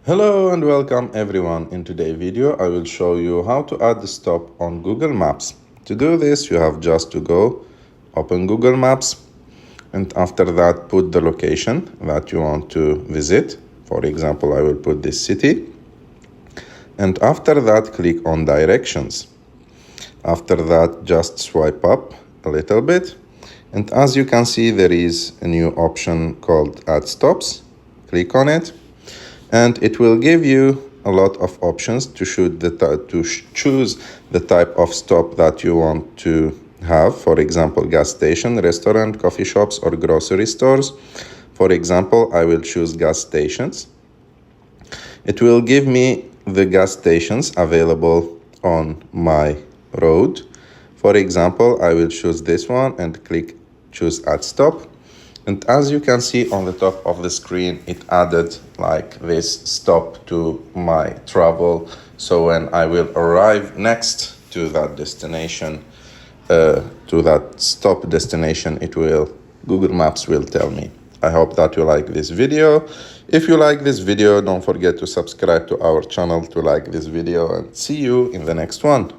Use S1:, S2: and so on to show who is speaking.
S1: Hello and welcome everyone. In today's video I will show you how to add the stop on Google Maps. To do this you have just to go open Google Maps and after that put the location that you want to visit. For example, I will put this city and after that click on directions. After that just swipe up a little bit and as you can see there is a new option called add stops. Click on it. And it will give you a lot of options to choose the type of stop that you want to have. For example, gas station, restaurant, coffee shops, or grocery stores. For example, I will choose gas stations. It will give me the gas stations available on my road. For example, I will choose this one and click choose add stop. And as you can see on the top of the screen, it added like this stop to my travel. So when I will arrive next to that destination, to that stop destination, Google Maps will tell me. I hope that you like this video. If you like this video, don't forget to subscribe to our channel to like this video and see you in the next one.